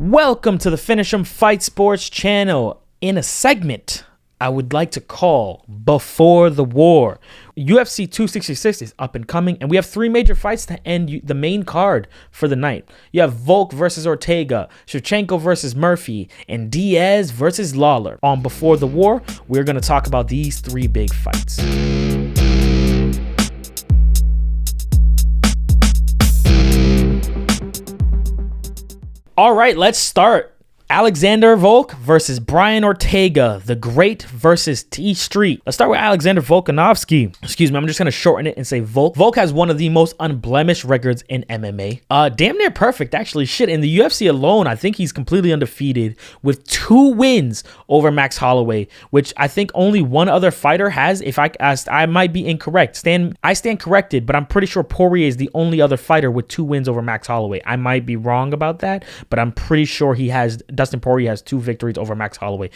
Welcome to the Finish 'em Fight Sports channel. In a segment I would like to call Before the War. UFC 266 is up and coming, and we have three major fights to end the main card for the night. You have Volk versus Ortega, Schevchenko versus Murphy, and Diaz versus Lawler. On Before the War, we're going to talk about these three big fights. All right, let's start. Alexander Volk versus Brian Ortega, the Great versus T Street. Let's start with Alexander Volkanovski. Excuse me, I'm just going to shorten it and say Volk. Volk has one of the most unblemished records in MMA. Damn near perfect, actually. Shit, in the UFC alone, I think he's completely undefeated with 2 wins over Max Holloway, which I think only one other fighter has. If I asked, I might be incorrect. I stand corrected, but I'm pretty sure Poirier is the only other fighter with 2 wins over Max Holloway. I might be wrong about that, but I'm pretty sure Dustin Poirier has 2 victories over Max Holloway.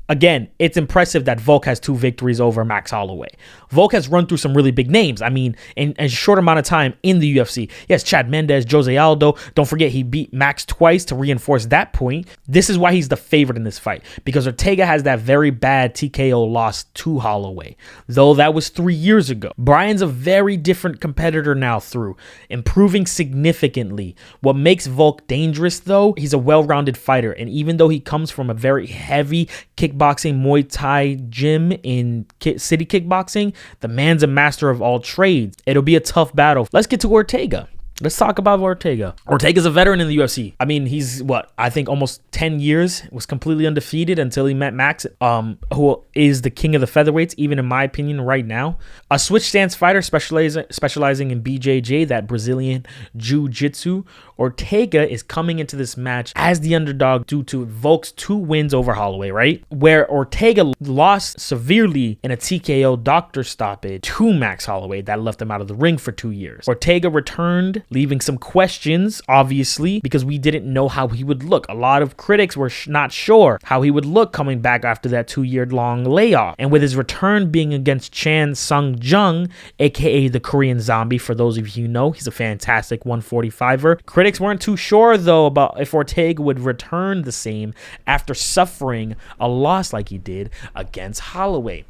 Again, it's impressive that Volk has 2 victories over Max Holloway. Volk has run through some really big names. I mean, in a short amount of time in the UFC. Yes, Chad Mendes, Jose Aldo. Don't forget, he beat Max twice to reinforce that point. This is why he's the favorite in this fight, because Ortega has that very bad TKO loss to Holloway, though that was 3 years ago. Brian's a very different competitor now, through improving significantly. What makes Volk dangerous, though, he's a well-rounded fighter, and even though he comes from a very heavy kickboxing Muay Thai gym in city kickboxing, the man's a master of all trades. It'll be a tough battle. Let's get to Ortega. Let's talk about Ortega. Ortega's a veteran in the UFC. I mean, he's I think almost 10 years, was completely undefeated until he met Max, who is the king of the featherweights, even in my opinion right now. A switch stance fighter specializing in BJJ, that Brazilian Jiu-Jitsu. Ortega is coming into this match as the underdog due to Volk's 2 wins over Holloway, right? Where Ortega lost severely in a TKO doctor stoppage to Max Holloway that left him out of the ring for 2 years. Ortega returned, leaving some questions, obviously, because we didn't know how he would look. A lot of critics were not sure how he would look coming back after that 2-year-long layoff. And with his return being against Chan Sung Jung, aka the Korean Zombie, for those of you who know, he's a fantastic 145er. Critics weren't too sure, though, about if Ortega would return the same after suffering a loss like he did against Holloway.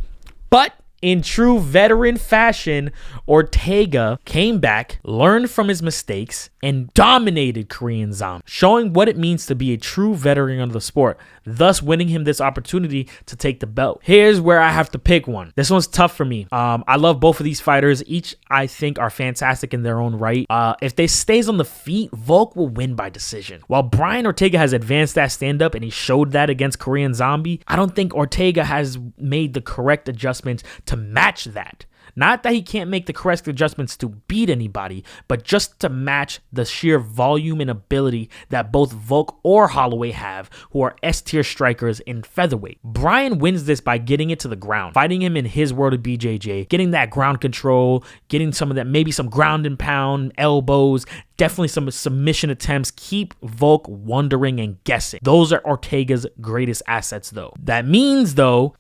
But in true veteran fashion, Ortega came back, learned from his mistakes, and dominated Korean Zombie, showing what it means to be a true veteran of the sport, thus winning him this opportunity to take the belt. Here's where I have to pick one. This one's tough for me. I love both of these fighters. Each, I think, are fantastic in their own right. If they stays on the feet, Volk will win by decision. While Brian Ortega has advanced that stand-up, and he showed that against Korean Zombie, I don't think Ortega has made the correct adjustments to match that. Not that he can't make the correct adjustments to beat anybody, but just to match the sheer volume and ability that both Volk or Holloway have, who are S-tier strikers in featherweight. Brian wins this by getting it to the ground, fighting him in his world of BJJ, getting that ground control, getting some of that, maybe some ground and pound, elbows, definitely some submission attempts, keep Volk wondering and guessing. Those are Ortega's greatest assets, though. That means, though,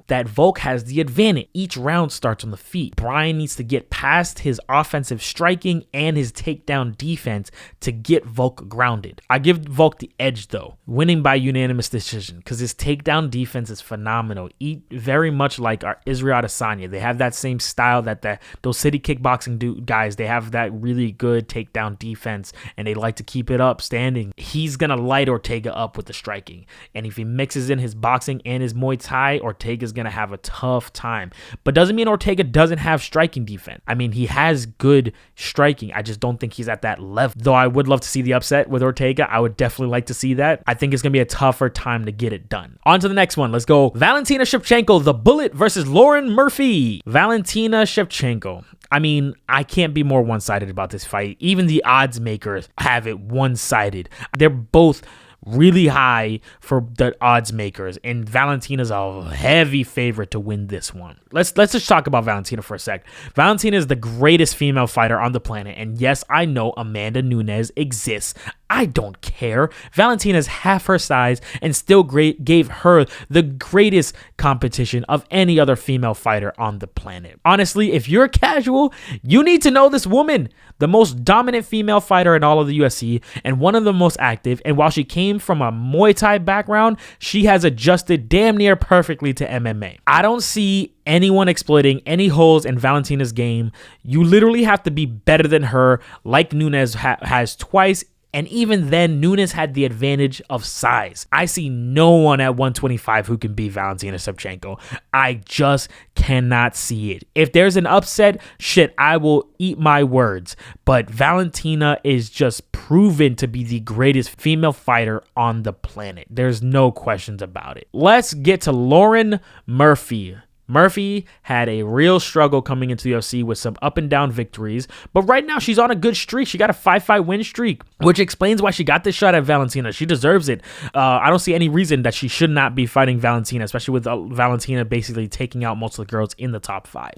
that Volk has the advantage. Each round starts on the feet. Brian needs to get past his offensive striking and his takedown defense to get Volk grounded. I give Volk the edge, though, winning by unanimous decision, because his takedown defense is phenomenal. Very much like our Israel Adesanya. They have that same style that those city kickboxing guys, they have that really good takedown defense, and they like to keep it up standing. He's gonna light Ortega up with the striking, and if he mixes in his boxing and his Muay Thai, Ortega's gonna have a tough time. But doesn't mean Ortega doesn't have striking defense. I mean, he has good striking. I just don't think he's at that level. Though I would love to see the upset with Ortega. I would definitely like to see that. I think it's gonna be a tougher time to get it done. On to the next one. Let's go. Valentina Shevchenko, the Bullet versus Lauren Murphy. Valentina Shevchenko. I mean, I can't be more one-sided about this fight. Even the odds makers have it one-sided. They're both really high for the odds makers, and Valentina's a heavy favorite to win this one. Let's just talk about Valentina for a sec. Valentina is the greatest female fighter on the planet, and yes, I know Amanda Nunes exists. I don't care. Valentina's half her size and still gave her the greatest competition of any other female fighter on the planet. Honestly, if you're a casual, you need to know this woman. The most dominant female fighter in all of the UFC and one of the most active. And while she came from a Muay Thai background, she has adjusted damn near perfectly to MMA. I don't see anyone exploiting any holes in Valentina's game. You literally have to be better than her, like Nunes has twice. And even then, Nunes had the advantage of size. I see no one at 125 who can beat Valentina Shevchenko. I just cannot see it. If there's an upset, shit, I will eat my words. But Valentina is just proven to be the greatest female fighter on the planet. There's no questions about it. Let's get to Lauren Murphy. Murphy had a real struggle coming into the UFC with some up and down victories, but right now she's on a good streak. She got a 5-fight win streak, which explains why she got this shot at Valentina. She deserves it. I don't see any reason that she should not be fighting Valentina, especially with Valentina basically taking out most of the girls in the top 5.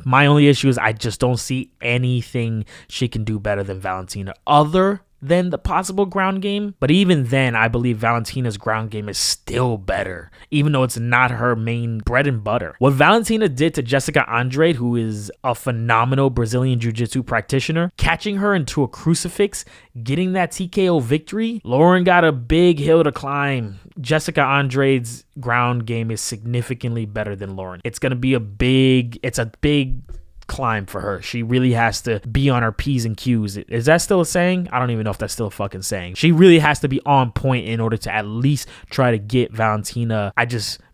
My only issue is I just don't see anything she can do better than Valentina other than the possible ground game. But even then, I believe Valentina's ground game is still better, even though it's not her main bread and butter. What Valentina did to Jessica Andrade, who is a phenomenal Brazilian Jiu-Jitsu practitioner, catching her into a crucifix, getting that TKO victory, Lauren got a big hill to climb. Jessica Andrade's ground game is significantly better than Lauren. It's a big climb for her. She really has to be on her P's and Q's. Is that still a saying? I don't even know if that's still a fucking saying. She really has to be on point in order to at least try to get Valentina.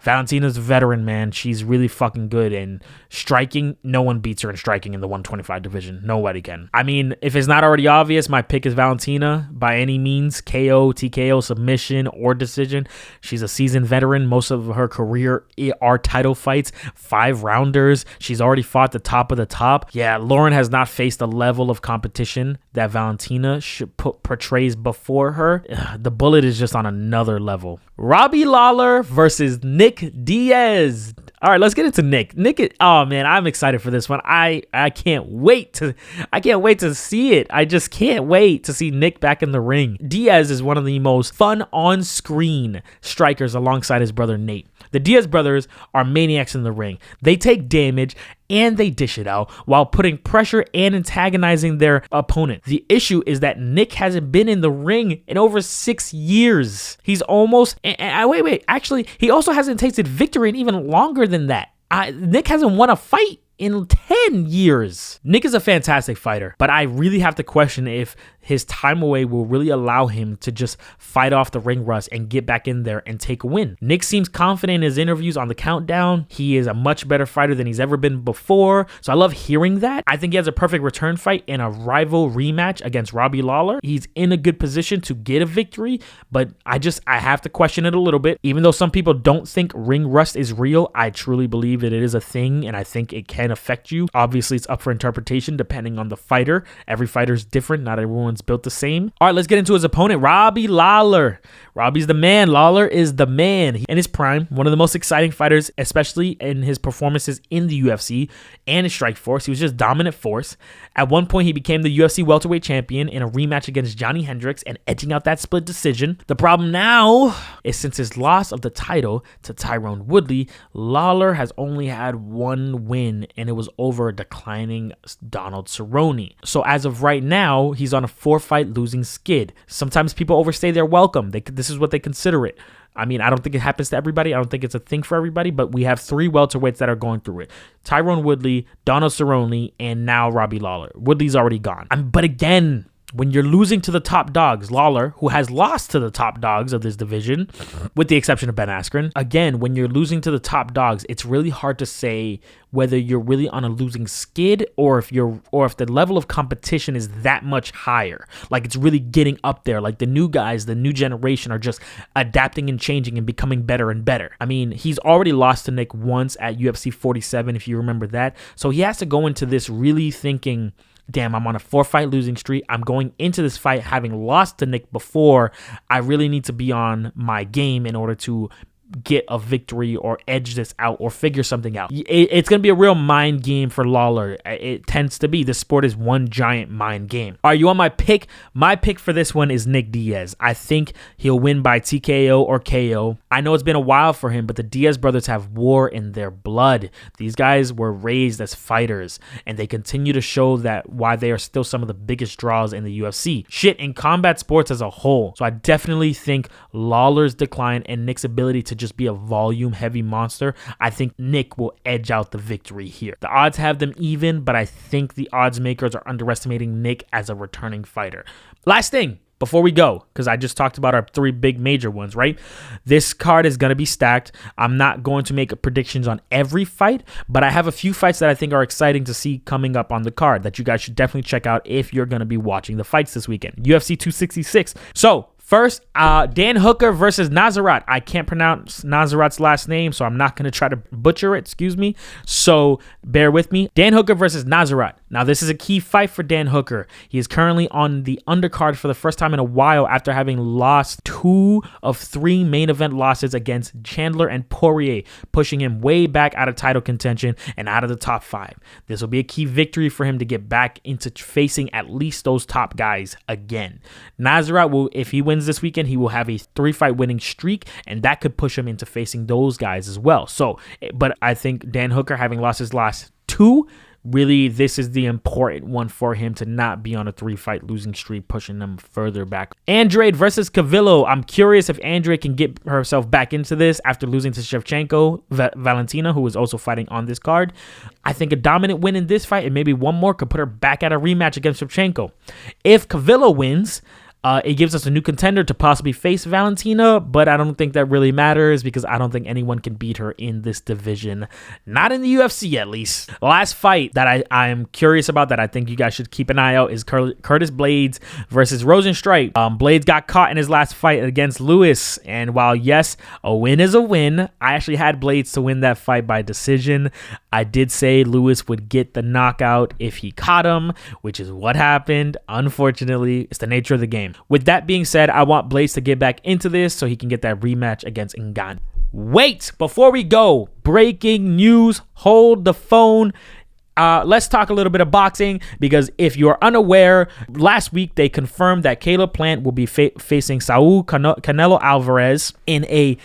Valentina's a veteran, man. She's really fucking good. And striking, no one beats her in striking in the 125 division. Nobody can. I mean, if it's not already obvious, my pick is Valentina by any means. KO, TKO, submission, or decision. She's a seasoned veteran. Most of her career are title fights, 5-rounders. She's already fought the top of the top. Yeah, Lauren has not faced the level of competition that Valentina portrays before her. The bullet is just on another level. Robbie Lawler versus Nick Diaz. All right, let's get into Nick. Oh man, I'm excited for this one. I can't wait to see it. I just can't wait to see Nick back in the ring. Diaz is one of the most fun on-screen strikers alongside his brother Nate. The Diaz brothers are maniacs in the ring. They take damage and they dish it out while putting pressure and antagonizing their opponent. The issue is that Nick hasn't been in the ring in over 6 years. He's almost... Wait. Actually, he also hasn't tasted victory in even longer than that. Nick hasn't won a fight in 10 years. Nick is a fantastic fighter, but I really have to question if his time away will really allow him to just fight off the ring rust and get back in there and take a win. Nick seems confident in his interviews on the countdown. He is a much better fighter than he's ever been before, so I love hearing that. I think he has a perfect return fight in a rival rematch against Robbie Lawler. He's in a good position to get a victory, but I have to question it a little bit. Even though some people don't think ring rust is real, I truly believe that it is a thing, and I think it can affect you. Obviously, it's up for interpretation depending on the fighter. Every fighter's different. Not everyone's built the same. All right, let's get into his opponent, Robbie Lawler. Robbie's the man. Lawler is the man. In his prime, one of the most exciting fighters, especially in his performances in the UFC and his strike force. He was just dominant force. At one point, he became the UFC welterweight champion in a rematch against Johnny Hendricks and edging out that split decision. The problem now is since his loss of the title to Tyron Woodley, Lawler has only had one win, and it was over a declining Donald Cerrone. So as of right now, he's on a 4-fight losing skid. Sometimes people overstay their welcome. This is what they consider it. I mean, I don't think it happens to everybody. I don't think it's a thing for everybody, but we have 3 welterweights that are going through it. Tyron Woodley, Donald Cerrone, and now Robbie Lawler. Woodley's already gone. But again, when you're losing to the top dogs, Lawler, who has lost to the top dogs of this division, with the exception of Ben Askren, again, when you're losing to the top dogs, it's really hard to say whether you're really on a losing skid or if the level of competition is that much higher. Like it's really getting up there. Like the new guys, the new generation are just adapting and changing and becoming better and better. I mean, he's already lost to Nick once at UFC 47, if you remember that. So he has to go into this really thinking, damn, I'm on a 4-fight losing streak. I'm going into this fight having lost to Nick before. I really need to be on my game in order to get a victory or edge this out or figure something out. It's going to be a real mind game for Lawler. It tends to be. This sport is one giant mind game. All right, you want my pick? My pick for this one is Nick Diaz. I think he'll win by TKO or KO. I know it's been a while for him, but the Diaz brothers have war in their blood. These guys were raised as fighters, and they continue to show that why they are still some of the biggest draws in the UFC. Shit, in combat sports as a whole. So I definitely think Lawler's decline and Nick's ability to just be a volume heavy monster, I think Nick will edge out the victory here. The odds have them even, but I think the odds makers are underestimating Nick as a returning fighter. Last thing before we go, because I just talked about our 3 big major ones, right? This card is going to be stacked. I'm not going to make predictions on every fight, but I have a few fights that I think are exciting to see coming up on the card that you guys should definitely check out if you're going to be watching the fights this weekend. UFC 266. So first, Dan Hooker versus Nazarov. I can't pronounce Nazarov's last name, so I'm not going to try to butcher it, excuse me. So bear with me. Dan Hooker versus Nazarov. Now, this is a key fight for Dan Hooker. He is currently on the undercard for the first time in a while after having lost 2 of 3 main event losses against Chandler and Poirier, pushing him way back out of title contention and out of the top 5. This will be a key victory for him to get back into facing at least those top guys again. Nazarov will, if he wins this weekend, he will have a 3-fight winning streak, and that could push him into facing those guys as well. So, but I think Dan Hooker, having lost his last 2, really, this is the important one for him to not be on a 3-fight losing streak, pushing them further back. Andrade versus Calvillo. I'm curious if Andrade can get herself back into this after losing to Schevchenko, Valentina, who is also fighting on this card. I think a dominant win in this fight and maybe one more could put her back at a rematch against Schevchenko. If Calvillo wins, it gives us a new contender to possibly face Valentina, but I don't think that really matters because I don't think anyone can beat her in this division. Not in the UFC, at least. The last fight that I am curious about that I think you guys should keep an eye out is Curtis Blades versus Rosenstrike. Blades got caught in his last fight against Lewis, and while, yes, a win is a win, I actually had Blades to win that fight by decision. I did say Lewis would get the knockout if he caught him, which is what happened. Unfortunately, it's the nature of the game. With that being said, I want Blades to get back into this so he can get that rematch against Ngannou. Wait, before we go, breaking news, hold the phone. Let's talk a little bit of boxing because if you're unaware, last week they confirmed that Caleb Plant will be facing Saul Canelo Alvarez in a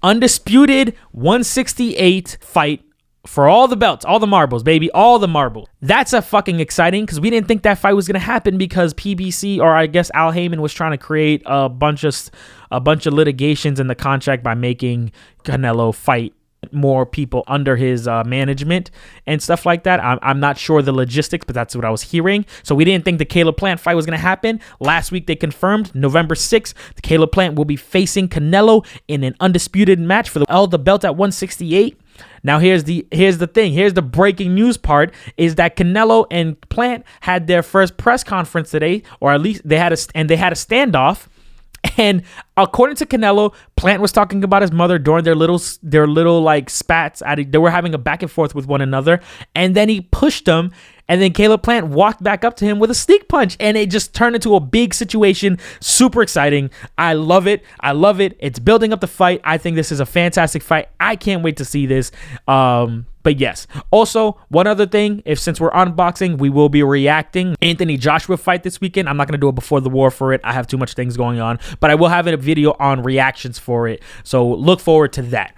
undisputed 168 fight for all the belts, all the marbles, baby, all the marbles. That's a fucking exciting because we didn't think that fight was going to happen because PBC, or I guess Al Heyman, was trying to create a bunch of litigations in the contract by making Canelo fight more people under his management and stuff like that. I'm not sure the logistics, but that's what I was hearing. So we didn't think the Caleb Plant fight was going to happen. Last week they confirmed November 6th, the Caleb Plant will be facing Canelo in an undisputed match for the belt at 168. Now here's the thing. Here's the breaking news part is that Canelo and Plant had their first press conference today, or at least they had a standoff. And according to Canelo, Plant was talking about his mother during their little like spats. They were having a back and forth with one another, and then he pushed him, and then Caleb Plant walked back up to him with a sneak punch, and it just turned into a big situation. Super exciting. I love it. It's building up the fight. I think this is a fantastic fight. I can't wait to see this. But yes, also one other thing, since we're unboxing, we will be reacting Anthony Joshua fight this weekend. I'm not going to do it before the war for it. I have too much things going on, but I will have a video on reactions for it. So look forward to that.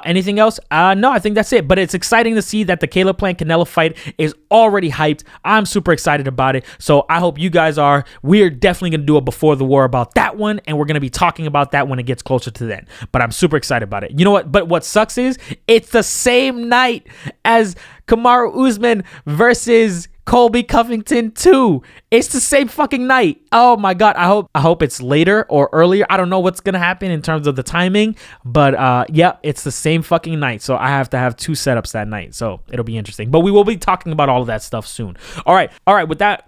Anything else? No, I think that's it. But it's exciting to see that the Caleb Plant Canelo fight is already hyped. I'm super excited about it. So I hope you guys are. We're definitely going to do a before the war about that one, and we're going to be talking about that when it gets closer to then. But I'm super excited about it. You know what? But what sucks is it's the same night as Kamaru Usman versus Colby Covington 2. It's the same fucking night. Oh my God. I hope it's later or earlier. I don't know what's going to happen in terms of the timing, but yeah, it's the same fucking night. So I have to have 2 setups that night. So it'll be interesting, but we will be talking about all of that stuff soon. All right.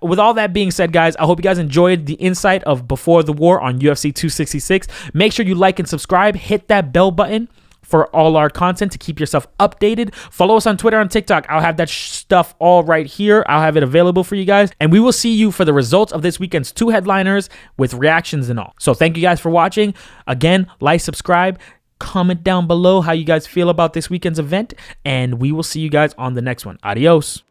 With all that being said, guys, I hope you guys enjoyed the insight of Before the War on UFC 266. Make sure you like and subscribe, hit that bell button for all our content to keep yourself updated. Follow us on Twitter and TikTok. I'll have that stuff all right here. I'll have it available for you guys. And we will see you for the results of this weekend's 2 headliners with reactions and all. So thank you guys for watching. Again, like, subscribe. Comment down below how you guys feel about this weekend's event, and we will see you guys on the next one. Adios.